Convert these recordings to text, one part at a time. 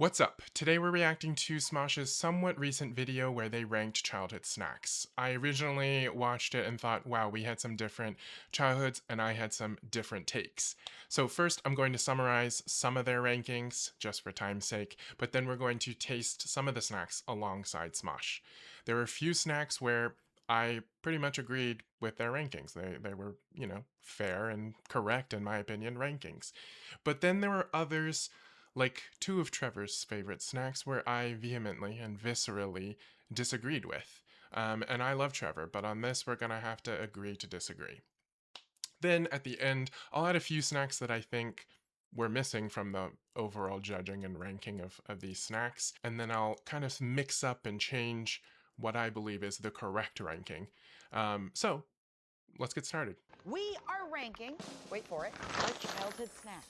What's up? Today we're reacting to Smosh's somewhat recent video where they ranked childhood snacks. I originally watched it and thought, wow, we had some different childhoods and I had some different takes. So first I'm going to summarize some of their rankings, just for time's sake, but then we're going to taste some of the snacks alongside Smosh. There were a few snacks where I pretty much agreed with their rankings. They were, fair and correct in my opinion rankings. But then there were others like two of Trevor's favorite snacks where I vehemently and viscerally disagreed with. And I love Trevor, but on this we're gonna have to agree to disagree. Then at the end, I'll add a few snacks that I think were missing from the overall judging and ranking of these snacks, and then I'll kind of mix up and change what I believe is the correct ranking. So let's get started. We are ranking, wait for it, our childhood snacks.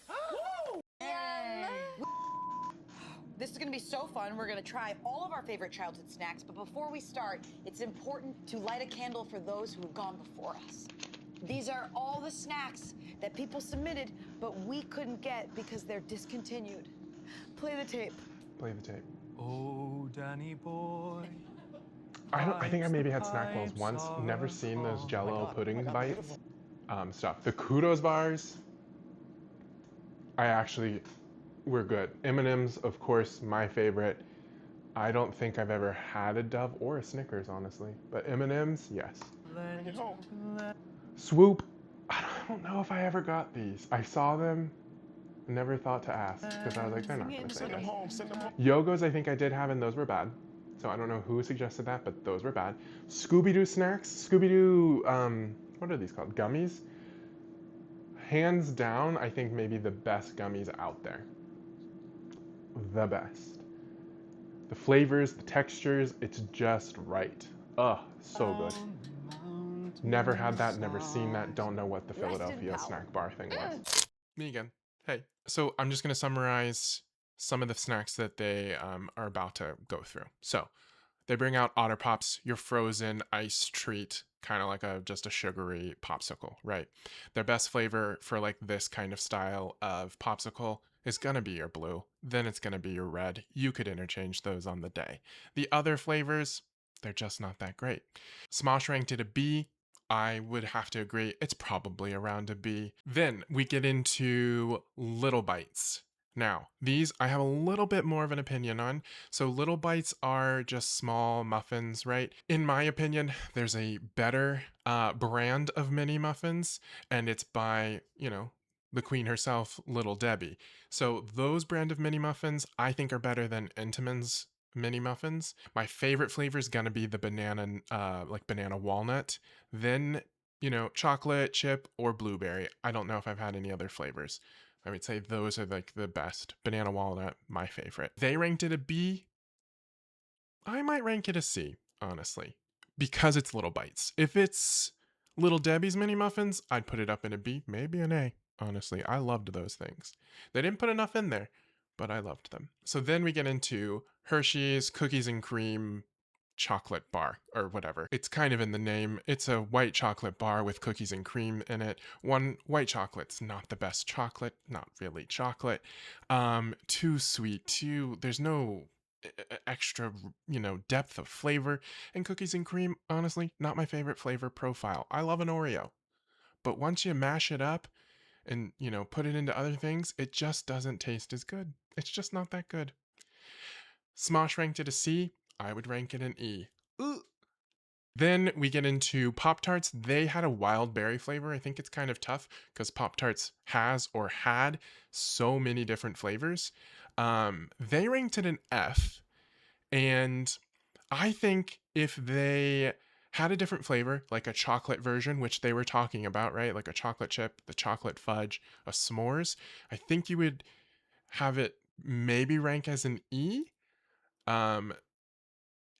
This is gonna be so fun. We're gonna try all of our favorite childhood snacks, but before we start, it's important to light a candle for those who have gone before us. These are all the snacks that people submitted, but we couldn't get because they're discontinued. Play the tape. Play the tape. Oh, Danny boy. I think I maybe had snack bowls once. Never seen those Jello pudding bites. Stuff. The kudos bars. I actually were good. M&M's, of course, my favorite. I don't think I've ever had a Dove or a Snickers, honestly. But M&M's, yes. Swoop. I don't know if I ever got these. I saw them. Never thought to ask because I was like, they're not going to say yes. Yogos, I think I did have, and those were bad. So I don't know who suggested that, but those were bad. Scooby-Doo snacks. Scooby-Doo, what are these called? Gummies? Hands down, I think maybe the best gummies out there. The best. The flavors, the textures, it's just right. Ugh, so good. Never had that, never seen that, don't know what the Philadelphia snack bar thing was. Me again. Hey. So I'm just going to summarize some of the snacks that they are about to go through. So they bring out Otter Pops, your frozen ice treat, kind of like just a sugary popsicle, right? Their best flavor for like this kind of style of popsicle is gonna be your blue, then it's gonna be your red. You could interchange those on the day. The other flavors, they're just not that great. Smosh ranked it a B. I would have to agree, it's probably around a B. Then we get into Little Bites. Now, these I have a little bit more of an opinion on. So, Little Bites are just small muffins, right? In my opinion, there's a better brand of mini muffins, and it's by, the queen herself, Little Debbie. So, those brand of mini muffins I think are better than Entenmann's mini muffins. My favorite flavor is gonna be the banana, like banana walnut. Then, chocolate chip or blueberry. I don't know if I've had any other flavors. I would say those are like the best. Banana walnut, my favorite. They ranked it a B. I might rank it a C, honestly, because it's Little Bites. If it's Little Debbie's mini muffins, I'd put it up in a B, maybe an A. Honestly, I loved those things. They didn't put enough in there, but I loved them. So then we get into Hershey's Cookies and Cream chocolate bar or whatever. It's kind of in the name. It's a white chocolate bar with cookies and cream in it. One, white chocolate's not the best chocolate, not really chocolate. Too sweet, there's no extra, depth of flavor. And cookies and cream, honestly, not my favorite flavor profile. I love an Oreo. But once you mash it up and, put it into other things, it just doesn't taste as good. It's just not that good. Smosh ranked it a C. I would rank it an E. Ugh. Then we get into Pop Tarts. They had a wild berry flavor. I think it's kind of tough because Pop Tarts has or had so many different flavors. They ranked it an F. And I think if they had a different flavor, like a chocolate version, which they were talking about, right? Like a chocolate chip, the chocolate fudge, a s'mores, I think you would have it maybe rank as an E.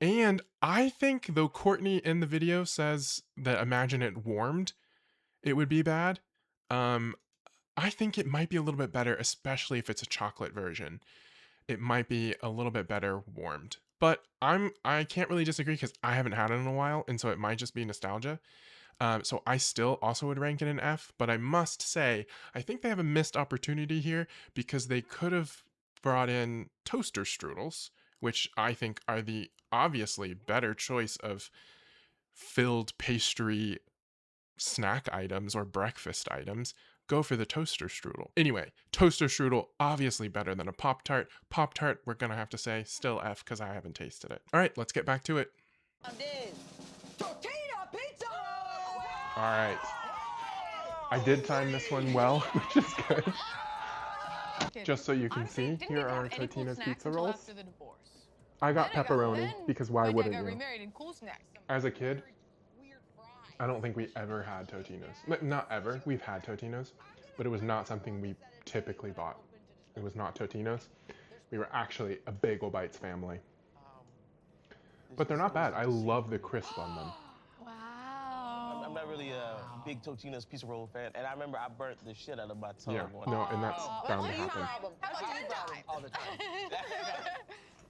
And I think though Courtney in the video says that imagine it warmed, it would be bad. Um, I think it might be a little bit better, especially if it's a chocolate version. It might be a little bit better warmed. But I can't really disagree because I haven't had it in a while, and so it might just be nostalgia. So I still also would rank it an F, but I must say I think they have a missed opportunity here because they could have brought in toaster strudels, which I think are the obviously better choice of filled pastry snack items or breakfast items. Go for the toaster strudel. Anyway, toaster strudel, obviously better than a Pop-Tart. Pop-Tart, we're gonna have to say still F because I haven't tasted it. All right, let's get back to it. Tortilla pizza! All right. I did time this one well, which is good. Just so you can see, here are Totino's pizza rolls. I got pepperoni because why wouldn't you? As a kid, I don't think we ever had Totino's. Not ever, we've had Totino's, but it was not something we typically bought. It was not Totino's. We were actually a Bagel Bites family. But they're not bad. I love the crisp on them. Wow. I'm not really a big Totino's pizza roll fan, and I remember I burnt the shit out of my tongue. Yeah, no, and that's bound to happen. How about you, Brian? All the time.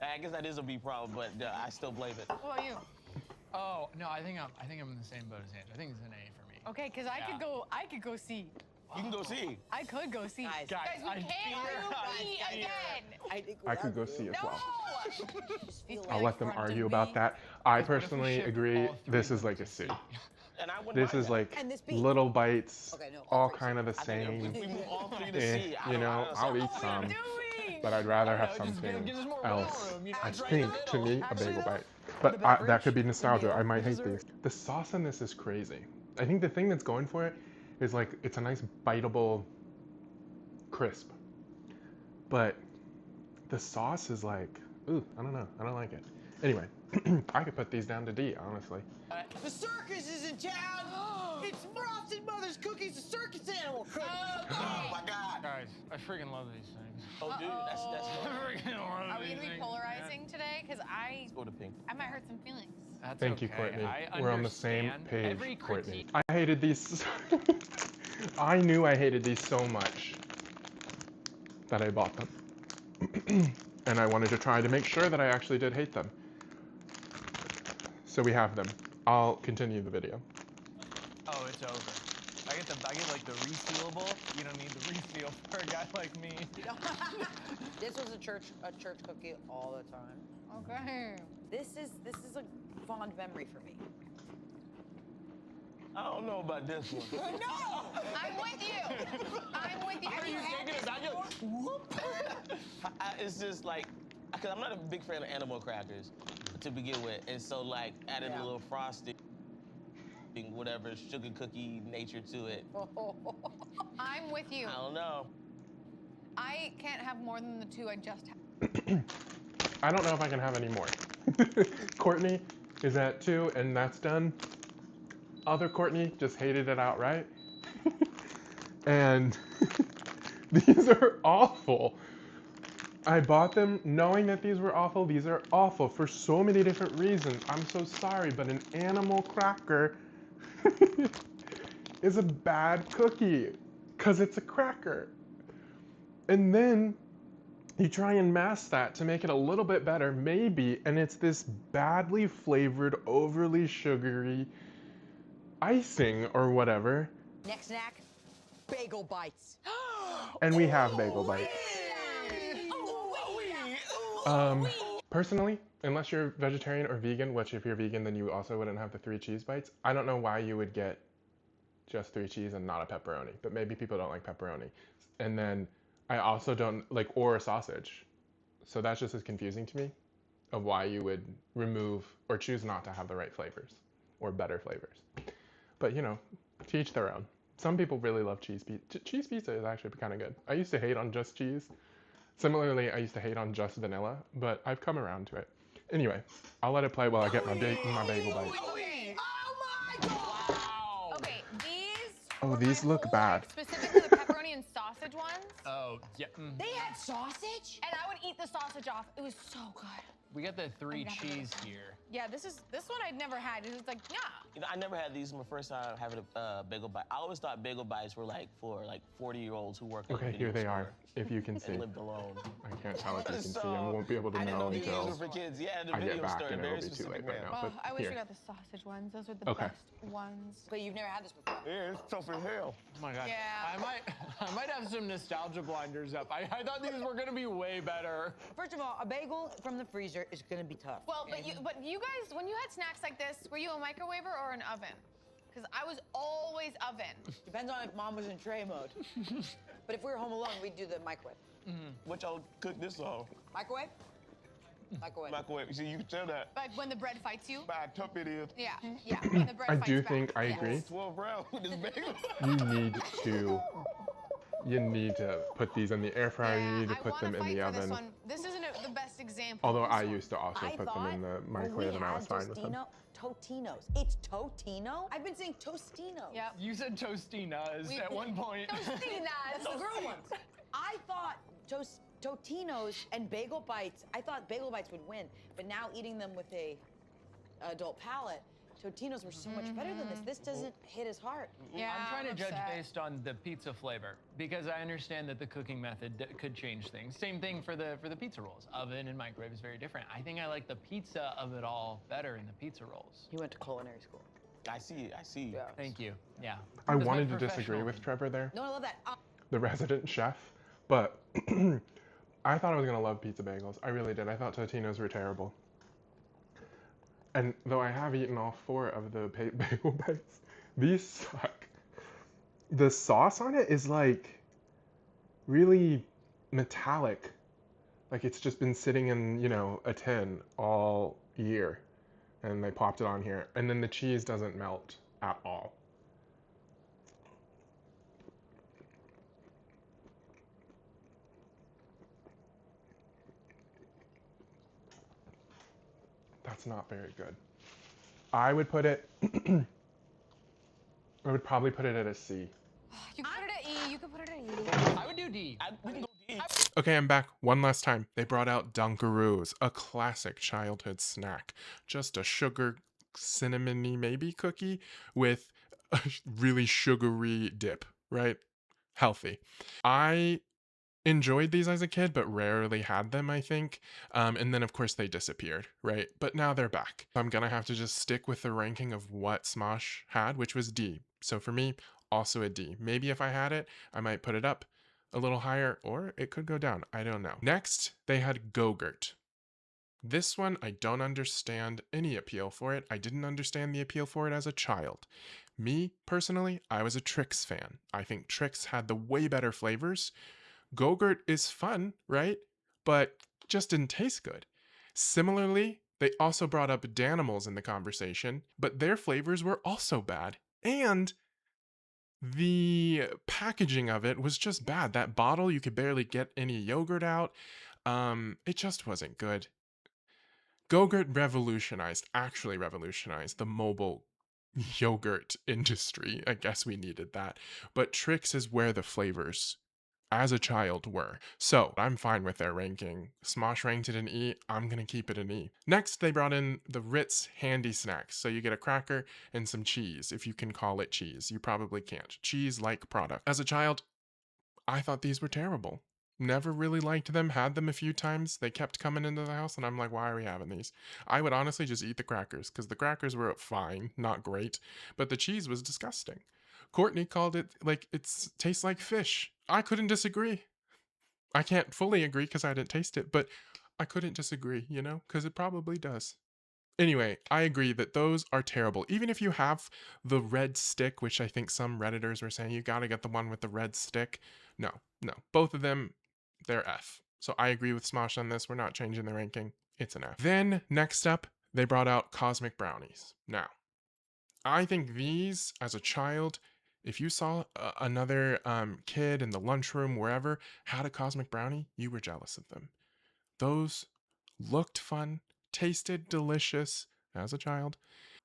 I guess that is a big problem, but I still blame it. What about you? Oh no, I think I'm in the same boat as Andrew. I think it's an A for me. Okay, because I could go C. You can go see. I could go C. Guys, we can't do B again. I could go see as well. No! I'll let them argue about that. I personally agree, this is like a C. And I wouldn't This mind is that. like And this beef. little bites, Okay, no, all all three. kind of the I think same. if we move all three to Eh, C, I you don't know, I'll eat What are some, you doing? but I'd rather have Just gives something us more else. wiggle room, you know, I it's right in the think, to middle. me, a bagel Actually, bite. But the that could be beverage, nostalgia. the I might hate dessert. these. The sauce on this is crazy. I think the thing that's going for it is like, it's a nice biteable crisp. But the sauce is like, ooh, I don't know. I don't like it. Anyway, I could put these down to D, honestly. The circus is in town! It's Frosted Mother's Cookies, the circus animal cookies! Oh my God. Guys, I freaking love these things. Oh, dude, that's I freaking love Are we these gonna be things, polarizing man. today? Because I Go to pink. might hurt some feelings. That's Thank you, okay. Courtney. I We're on the same understand page, every Courtney. critique. I hated these. I knew I hated these so much that I bought them. And I wanted to try to make sure that I actually did hate them. So we have them. I'll continue the video. Oh, it's over. I get like the resealable. You don't need the reseal for a guy like me. This was a church cookie all the time. Okay. This is a fond memory for me. I don't know about this one. No! I'm with you. I'm with you. Are you taking it? I just whoop. It's just like, because I'm not a big fan of animal crackers to begin with, and so like adding a little frosting, whatever sugar cookie nature to it. I'm with you. I don't know. I can't have more than the two I just had. I don't know if I can have any more. Courtney is at 2, and that's done. Other Courtney just hated it outright. And these are awful. I bought them knowing that these were awful. These are awful for so many different reasons. I'm so sorry, but an animal cracker is a bad cookie because it's a cracker. And then you try and mask that to make it a little bit better, maybe, and it's this badly flavored, overly sugary icing or whatever. Next snack, Bagel Bites. And we have Bagel Bites. Personally, unless you're vegetarian or vegan, which if you're vegan, then you also wouldn't have the 3 cheese bites. I don't know why you would get just 3 cheese and not a pepperoni, but maybe people don't like pepperoni. And then I also don't like, or a sausage. So that's just as confusing to me of why you would remove or choose not to have the right flavors or better flavors. But you know, to each their own. Some people really love cheese pizza. Cheese pizza is actually kind of good. I used to hate on just cheese. Similarly, I used to hate on just vanilla, but I've come around to it. Anyway, I'll let it play while I get my bagel bite. Okay. Oh my God! Okay, these. Oh, were these my look whole bad. life, specifically the pepperoni and sausage ones. Oh, yeah. They had sausage? And I would eat the sausage off. It was so good. We got the 3 gonna have to go cheese to- here. Yeah, this one I'd never had. It was like, yeah. You know, I never had these. My first time having a bagel bite. I always thought bagel bites were like for like 40-year-olds who work at a Okay, video here they store are, if you can see. and lived alone. I can't tell if you can see. I So, won't be able to I didn't know know these until were for kids. Yeah, the I video get back, store, and very it'll be too specific late by brand. now. Oh, But I wish here. we got the sausage ones. Those are the Okay. best ones. But you've never had this before. Yeah, it's tough as hell. Oh my god. Yeah. I might have some nostalgia blinders up. I thought these were gonna be way better. First of all, a bagel from the freezer is gonna be tough. Well, but you guys, when you had snacks like this, were you a microwaver or an oven? Because I was always oven. Depends on if mom was in tray mode. But if we were home alone, we'd do the microwave. What y'all cook this on? Microwave? Microwave. Microwave. You see, you can tell that Like when the bread fights you. by how tough it is. Yeah, yeah. When the bread I fights do back. think I Yes. agree. 12 rounds with this bagel. You need to put these in the air fryer. Yeah, You need to I put wanna them in fight the for this oven. one. This isn't the best example. Although This I one. used to also I put them in the thought microwave, and I was fine with them. Totino's. It's Totino? I've been saying Tostino. Yep. You said Tostinas at one point. Tostinas. That's the girl ones. I thought Totino's and Bagel Bites, I thought Bagel Bites would win. But now eating them with a adult palate, Totino's were so much better than this. This doesn't hit as hard. Yeah, I'm trying to judge upset. based on the pizza flavor because I understand that the cooking method could change things. Same thing for the pizza rolls. Oven and microwave is very different. I think I like the pizza of it all better in the pizza rolls. You went to culinary school. I see. Yeah. Thank you. Yeah. I That's my wanted to disagree professional with Trevor there, No, I love that. the resident chef, but I thought I was gonna love pizza bagels. I really did. I thought Totino's were terrible. And though I have eaten all 4 of the bagel bites, these suck. The sauce on it is like really metallic. Like it's just been sitting in, a tin all year. And they popped it on here. And then the cheese doesn't melt at all. That's not very good. I would put it, I would probably put it at a C. You could put it at E. You could put it at E. I would do D. We can go D. Okay, I'm back one last time. They brought out Dunkaroos, a classic childhood snack. Just a sugar, cinnamony maybe cookie with a really sugary dip, right? Healthy. I enjoyed these as a kid, but rarely had them, I think. And then, of course, they disappeared, right? But now they're back. I'm going to have to just stick with the ranking of what Smosh had, which was D. So for me, also a D. Maybe if I had it, I might put it up a little higher, or it could go down. I don't know. Next, they had Go-Gurt. This one, I don't understand any appeal for it. I didn't understand the appeal for it as a child. Me, personally, I was a Trix fan. I think Trix had the way better flavors. Go-Gurt is fun, right? But just didn't taste good. Similarly, they also brought up Danimals in the conversation, but their flavors were also bad. And the packaging of it was just bad. That bottle, you could barely get any yogurt out. It just wasn't good. Go-Gurt actually revolutionized the mobile yogurt industry. I guess we needed that. But Trix is where the flavors as a child were. So I'm fine with their ranking. Smosh ranked it an E. I'm going to keep it an E. Next, they brought in the Ritz handy snacks. So you get a cracker and some cheese, if you can call it cheese. You probably can't. Cheese-like product. As a child, I thought these were terrible. Never really liked them, had them a few times. They kept coming into the house, and I'm like, why are we having these? I would honestly just eat the crackers, because the crackers were fine, not great, but the cheese was disgusting. Courtney called it like it tastes like fish. I couldn't disagree. I can't fully agree because I didn't taste it, but I couldn't disagree, because it probably does. Anyway, I agree that those are terrible. Even if you have the red stick, which I think some Redditors were saying, you gotta get the one with the red stick. No. Both of them, they're F. So I agree with Smosh on this. We're not changing the ranking. It's an F. Then, next up, they brought out Cosmic Brownies. Now, I think these, as a child, if you saw another kid in the lunchroom, wherever, had a Cosmic Brownie, you were jealous of them. Those looked fun, tasted delicious as a child,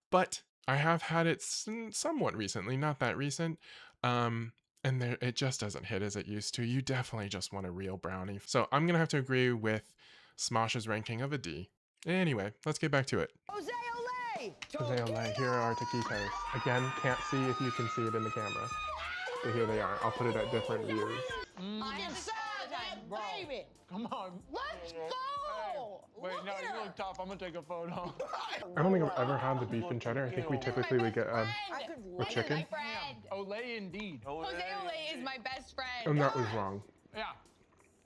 but I have had it somewhat recently, not that recent, and it just doesn't hit as it used to. You definitely just want a real brownie. So I'm going to have to agree with Smosh's ranking of a D. Anyway, let's get back to it. Jose Olay! Jose Olay, here are our taquitos. Again, can't see if you can see it in the camera. But here they are. I'll put it at different views. I am sad that baby. Come on. Let's go! Wait, no, you look tough. I'm gonna take a photo. I don't think I've ever had the beef and cheddar. I think we typically would get I could with chicken. My friend. Olay indeed. Jose Olay is my best friend. And that was wrong. Yeah.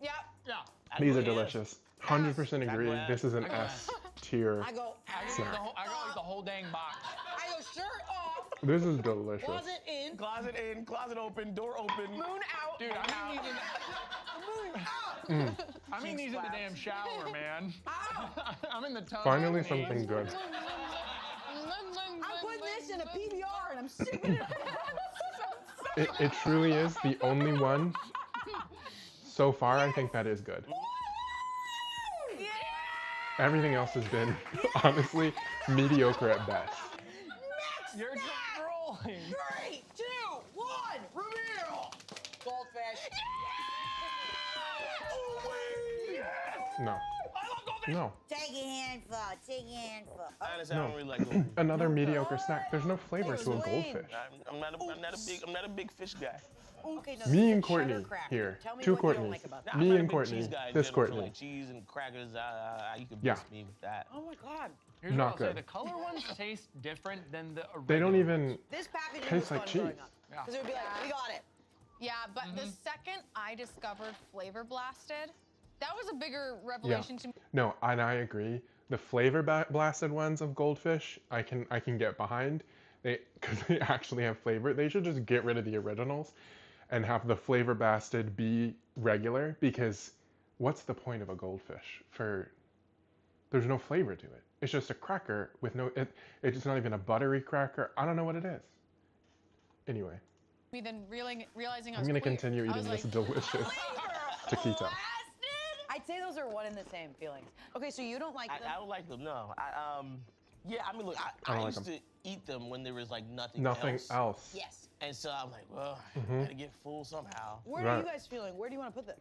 Yep. Yeah. These are delicious. 100% agree. glad. This is an S tier. I go, I got Snack. like the whole dang box. I go shirt off, This is delicious. closet in, Closet open, door open. Moon out. Dude, I mean these moon out. I mean these in the damn shower, man. I'm in the tub. Finally, something good. I'm putting this in a PBR and I'm sipping it. It truly is the only one so far. I think that is good. Everything else has been honestly mediocre at best. You're trolling. 3, 2, 1, reveal. Goldfish. No. No. Take a handful. Take a handful. Honestly, I No. don't really like goldfish. Another mediocre snack. There's no flavor to a goldfish. I'm not a big fish guy. Okay, no, Me this is and a Courtney cheddar cracker. here. Tell me Two what you don't Courtneys. like about that. I'm Me not a and big Courtney. cheese guy in This general, so, Courtney. like cheese and crackers, you could Yeah. miss me with that. Oh my god. Here's Not what I'll say, good. the color ones taste different than the original. They don't even. This packaging Tastes was like fun cheese. growing up. Yeah. Because it would be like, we got it. Yeah, but the second I discovered Flavor Blasted, that was a bigger revelation to me. No, and I agree. The flavor blasted ones of goldfish, I can get behind. Because they actually have flavor. They should just get rid of the originals and have the flavor blasted be regular. Because what's the point of a goldfish? There's no flavor to it. It's just a cracker with no. It's not even a buttery cracker. I don't know what it is. Anyway, Me then realizing I I'm was gonna queer. continue I was eating this like, delicious taquito. I'd say those are one and the same feelings. Okay, so you don't like them. I don't like them. No. Yeah. I mean, look, I I don't like used them. to eat them when there was like nothing Nothing else. else. Yes. And so I'm like, well, Mm-hmm. I gotta get full somehow. Where are Right. you guys feeling? Where do you want to put them?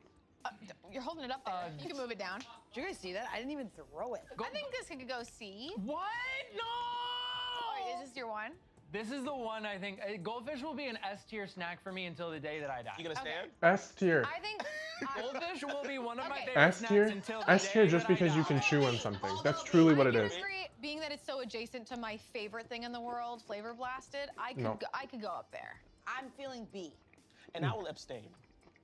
You're holding it up there. You can move it down. Did you guys see that? I didn't even throw it. I think this could go C. What? No! Wait, is this your one? This is the one I think. Goldfish will be an S tier snack for me until the day that I die. You gonna stand? S tier. I think. Goldfish will be one of my Okay. favorite S snacks tier. until the S day tier just that I because you die. can chew on something. That's truly what it I is. can agree, being that it's so adjacent to my favorite thing in the world, Flavor Blasted, I could No. I could go up there. I'm feeling B. And I will abstain.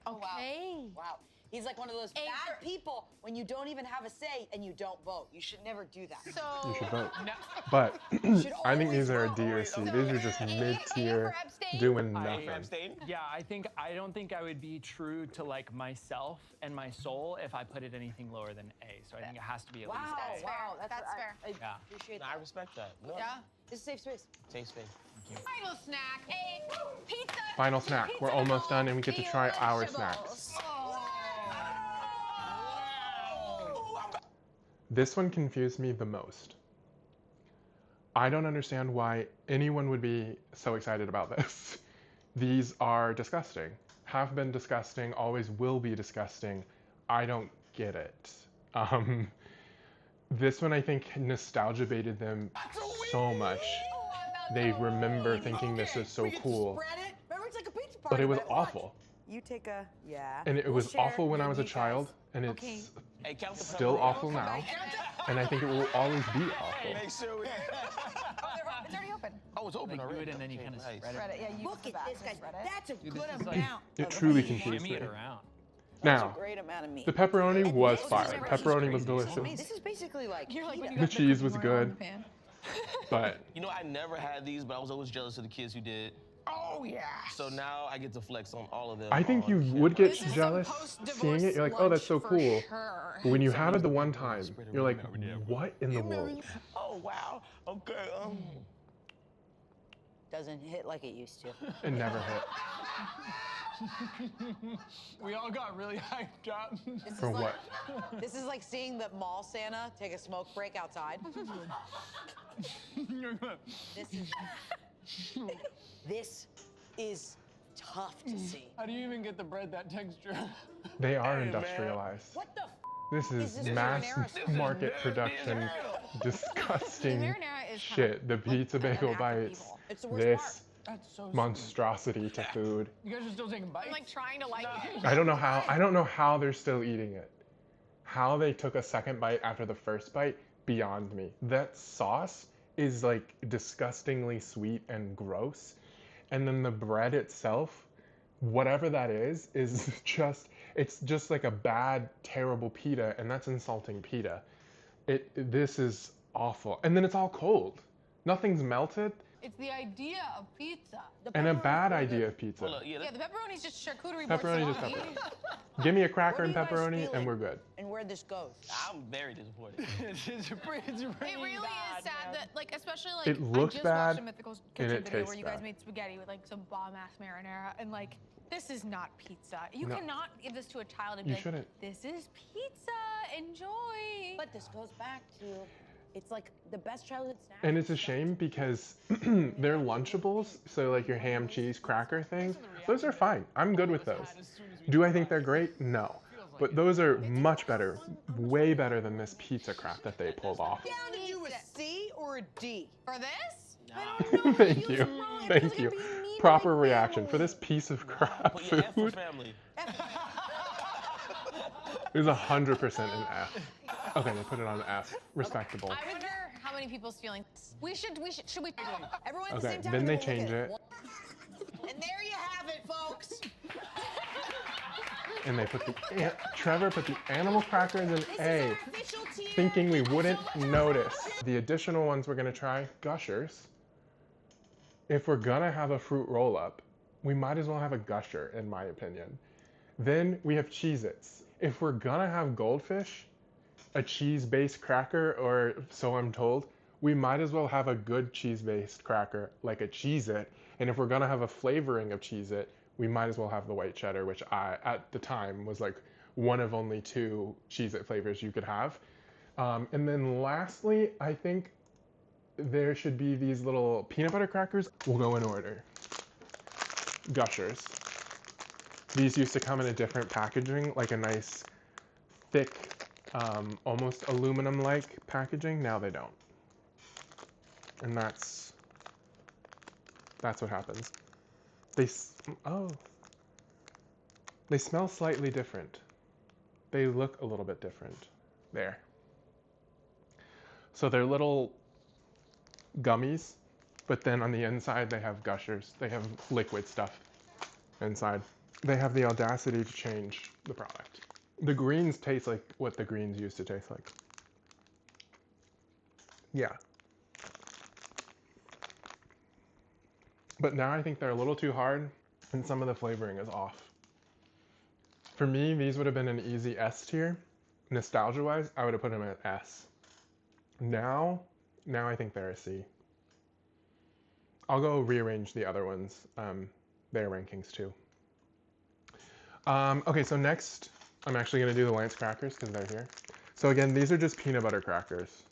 Okay. Wow. He's like one of those A bad for- people when you don't even have a say and you don't vote. You should never do that. So You should vote. No. But should I think these always are a vote. D or C. So These are just A mid-tier, for abstain. doing I- nothing. Abstain? Yeah, I don't think I would be true to like myself and my soul if I put it anything lower than A. So I think it has to be at Wow, least A. That's fair. wow. That's I- fair. I Yeah. appreciate No, that. I respect that. No. yeah. It's a safe space. Taste space. Final snack, a pizza. Final snack. We're almost done and we get to try our Deliciobles. snacks. Oh. This one confused me the most. I don't understand why anyone would be so excited about this. These are disgusting. Have been disgusting, always will be disgusting. I don't get it. This one I think nostalgia baited them so much. They remember thinking this is so We get to cool. spread it. Remember, it's like a pizza party. But it was watch. awful. You take a, yeah. And it We'll was share, awful when I then was a you guys. child, and it's Okay. Hey, count the still pepperoni. awful now. And I think it will always be awful. Make sure we. It's already open. Oh, it's open Like do already. it and then you Okay, kind of nice. spread Spread it. Yeah, you Look at this, guys. Spread it. That's a Dude, good this is like- amount. It of truly meat. confused Shimmy me. it around. That's a Now, great amount of meat. the pepperoni was this is fire. crazy. Pepperoni was This is delicious, This is basically like You're like when you The got cheese was cooking oil in good. the pan. but You know, I never had these, but I was always jealous of the kids who did. Oh yeah. So now I get to flex on all of them. I think on you camera. would get This is some jealous post-divorce seeing it. You're like, oh, that's so lunch for cool. sure. But when you have it the one time, you're like, what in the world? Oh wow. Okay. doesn't hit like it used to. It never hit. We all got really hyped up. This For is like, what? This is like seeing the mall Santa take a smoke break outside. This is tough to see. How do you even get the bread that texture? They are Hey, man. industrialized. What the f This is This is mass marinara. market production, disgusting The marinara is shit. The pizza bagel act of bites. evil. It's the worst This That's so monstrosity to food. You guys are still taking bites? I'm like trying to like it. I don't know how they're still eating it. How they took a second bite after the first bite, beyond me. That sauce is like disgustingly sweet and gross. And then the bread itself, whatever that is just, it's just like a bad, terrible pita, and that's insulting pita. This is awful. And then it's all cold. Nothing's melted. It's the idea of pizza. And a bad idea of pizza. Hold up, yeah, Yeah, the pepperoni's just charcuterie. Pepperoni, just board pepperoni. Give me a cracker What and are you guys pepperoni, and feeling? we're good. And where this goes. I'm very disappointed. it's pretty It really is sad that, like, especially like It looks I just bad, watched a Mythical and Kitchen it video tastes where you guys bad. made spaghetti with like some bomb-ass marinara, and like this is not pizza. You No. cannot give this to a child and be You like, shouldn't. "This is pizza. Enjoy." But this goes back to, it's like the best childhood snack. And it's a shame because they're Lunchables, so like your ham, cheese, cracker thing, those are fine. I'm good with those. Do I think they're great? No. But those are much better, way better than this pizza crap that they pulled off. Down to you a C or a D? For this, Thank you. Thank you. Proper reaction for this piece of crap Put your F for food. family. It was 100% an F. Okay, they put it on F. Respectable. I wonder how many people's feeling. Should we? Everyone at the Okay, same time. then and they we'll look change at it, And there you have it, folks. and they put the Trevor put the animal crackers in This is A, our official tier. thinking we wouldn't notice. The additional ones we're gonna try, Gushers. If we're gonna have a fruit roll-up, we might as well have a Gusher, in my opinion. Then we have Cheez-Its. If we're gonna have Goldfish, a cheese-based cracker, or so I'm told, we might as well have a good cheese-based cracker like a Cheez-It. And if we're gonna have a flavoring of Cheez-It, we might as well have the white cheddar, which I, at the time, was like one of only 2 Cheez-It flavors you could have. And then lastly, I think there should be these little peanut butter crackers. We'll go in order. Gushers. These used to come in a different packaging, like a nice, thick, almost aluminum-like packaging. Now they don't. And that's what happens. They smell slightly different. They look a little bit different. There. So they're little gummies, but then on the inside they have Gushers. They have liquid stuff inside. They have the audacity to change the product. The greens taste like what the greens used to taste like. Yeah. But now I think they're a little too hard, and some of the flavoring is off. For me, these would have been an easy S tier. Nostalgia-wise, I would have put them at S. Now I think they're a C. I'll go rearrange the other ones, their rankings too. Okay, so next, I'm actually gonna do the Lance crackers because they're here. So again, these are just peanut butter crackers.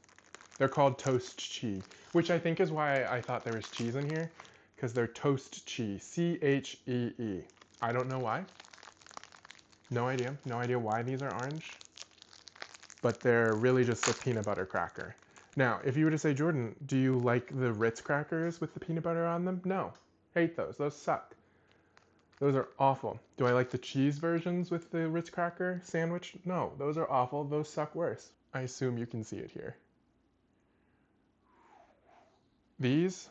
They're called Toast Cheese, which I think is why I thought there was cheese in here, because they're Toast Cheese, C-H-E-E. I don't know why. No idea why these are orange, but they're really just a peanut butter cracker. Now, if you were to say, Jordan, do you like the Ritz crackers with the peanut butter on them? No, hate those. Those suck. Those are awful. Do I like the cheese versions with the Ritz cracker sandwich? No, those are awful. Those suck worse. I assume you can see it here. These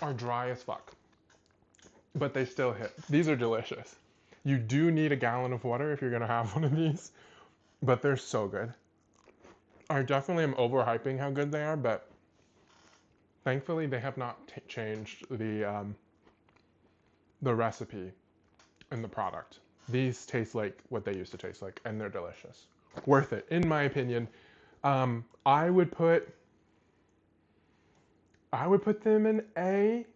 are dry as fuck, but they still hit. These are delicious. You do need a gallon of water if you're gonna have one of these, but they're so good. I definitely am overhyping how good they are, but thankfully they have not changed the recipe and the product. These taste like what they used to taste like, and they're delicious. Worth it, in my opinion. I would put them in A.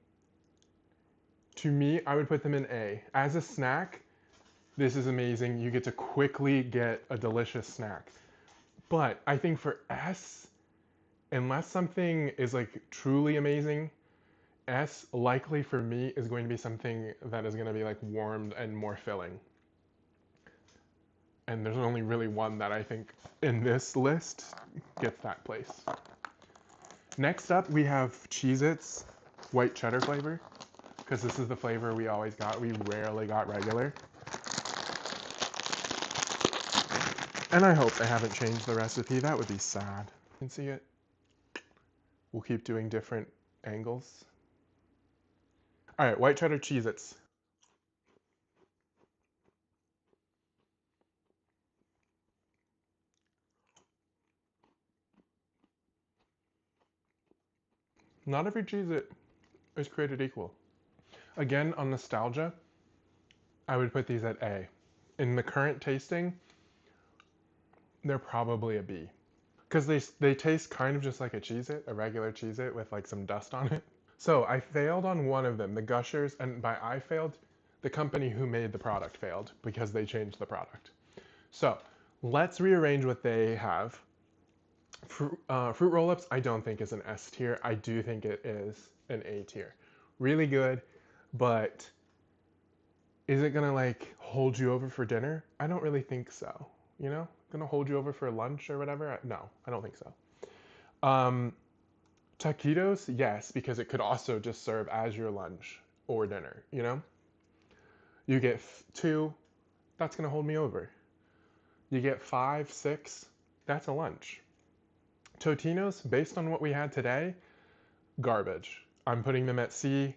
To me, I would put them in A. As a snack, this is amazing. You get to quickly get a delicious snack. But I think for S, unless something is like truly amazing, S likely for me is going to be something that is going to be like warmed and more filling. And there's only really one that I think in this list gets that place. Next up, we have Cheez-Its white cheddar flavor, because this is the flavor we always got. We rarely got regular. And I hope they haven't changed the recipe. That would be sad. You can see it. We'll keep doing different angles. All right, white cheddar Cheez-Its. Not every Cheez-It is created equal. Again, on nostalgia, I would put these at A. In the current tasting, they're probably a B. Because they taste kind of just like a Cheez-It, a regular Cheez-It with like some dust on it. So I failed on one of them, the Gushers, and by I failed, the company who made the product failed because they changed the product. So let's rearrange what they have. Fruit Roll-Ups, I don't think is an S tier. I do think it is an A tier. Really good, but is it gonna like hold you over for dinner? I don't really think so. You know, gonna hold you over for lunch or whatever? No, I don't think so. Taquitos, yes, because it could also just serve as your lunch or dinner, you know? You get 2, that's gonna hold me over. You get 5, 6, that's a lunch. Totino's, based on what we had today, garbage. I'm putting them at C.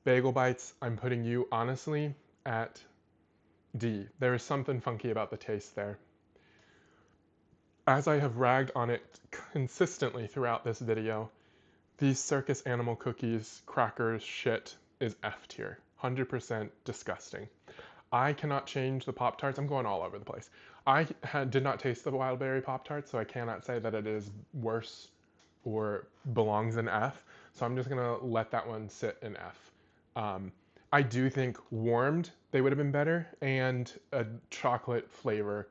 Bagel Bites, I'm putting you, honestly, at D. There is something funky about the taste there. As I have ragged on it consistently throughout this video, these circus animal cookies, crackers, shit is F tier. 100% disgusting. I cannot change the Pop-Tarts. I'm going all over the place. I did not taste the wild berry Pop-Tarts, so I cannot say that it is worse or belongs in F. So I'm just gonna let that one sit in F. I do think warmed, they would have been better, and a chocolate flavor,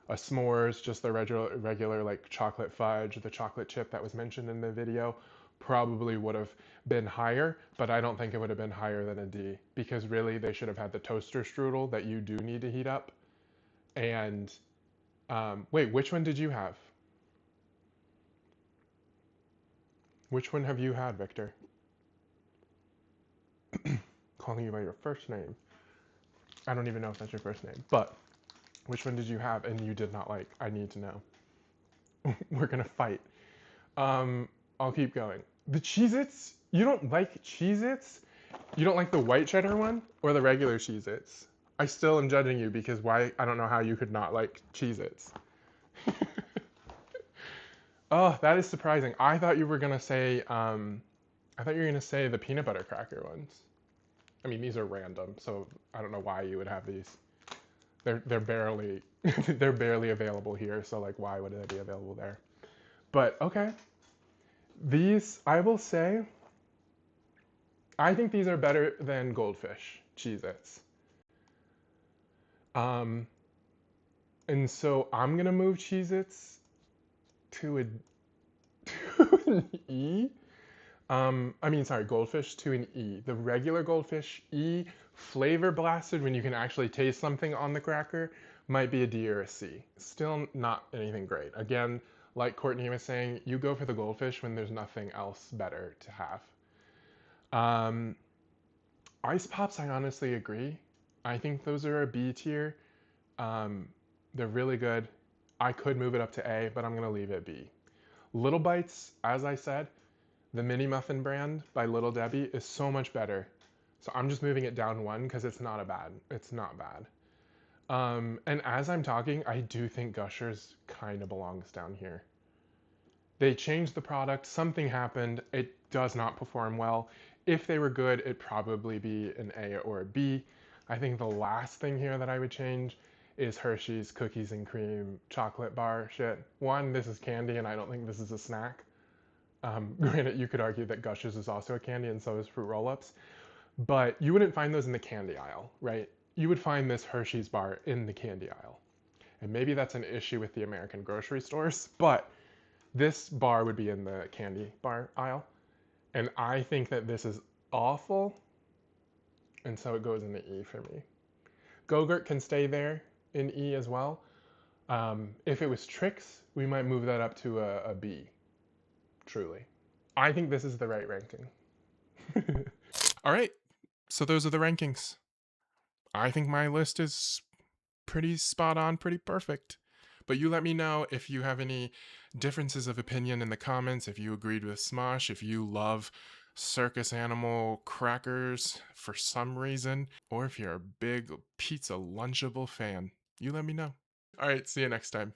a s'mores, just the regular like chocolate fudge, the chocolate chip that was mentioned in the video, probably would have been higher, but I don't think it would have been higher than a D, because really they should have had the toaster strudel that you do need to heat up. And wait, which one did you have? Which one have you had, Victor? Calling you by your first name. I don't even know if that's your first name, but which one did you have and you did not like? I need to know. We're gonna fight. I'll keep going. The Cheez-Its? You don't like Cheez-Its? You don't like the white cheddar one or the regular Cheez-Its? I still am judging you because why? I don't know how you could not like Cheez-Its. Oh, that is surprising. I thought you were gonna say, the peanut butter cracker ones. I mean, these are random, so I don't know why you would have these. They're barely they're barely available here, so like why would they be available there? But okay. These, I will say, I think these are better than Goldfish Cheez-Its. And so I'm gonna move Cheez-Its to an E. Goldfish to an E. The regular Goldfish, E. Flavor blasted when you can actually taste something on the cracker might be a D or a C. Still not anything great. Again, like Courtney was saying, you go for the Goldfish when there's nothing else better to have. Ice Pops, I honestly agree. I think those are a B tier. They're really good. I could move it up to A, but I'm gonna leave it B. Little Bites, as I said, the Mini Muffin brand by Little Debbie is so much better. So I'm just moving it down 1 because it's not bad. And as I'm talking, I do think Gushers kind of belongs down here. They changed the product, something happened, it does not perform well. If they were good, it'd probably be an A or a B. I think the last thing here that I would change is Hershey's cookies and cream chocolate bar shit. 1, this is candy and I don't think this is a snack. Granted, you could argue that Gushers is also a candy and so is Fruit Roll-Ups, but you wouldn't find those in the candy aisle, right? You would find this Hershey's bar in the candy aisle. And maybe that's an issue with the American grocery stores, but this bar would be in the candy bar aisle. And I think that this is awful, and so it goes in the E for me. Go-Gurt can stay there in E as well. If it was Tricks, we might move that up to a B, truly. I think this is the right ranking. All right, so those are the rankings. I think my list is pretty spot on, pretty perfect. But you let me know if you have any differences of opinion in the comments, if you agreed with Smosh, if you love circus animal crackers for some reason, or if you're a big pizza Lunchable fan. You let me know. All right, see you next time.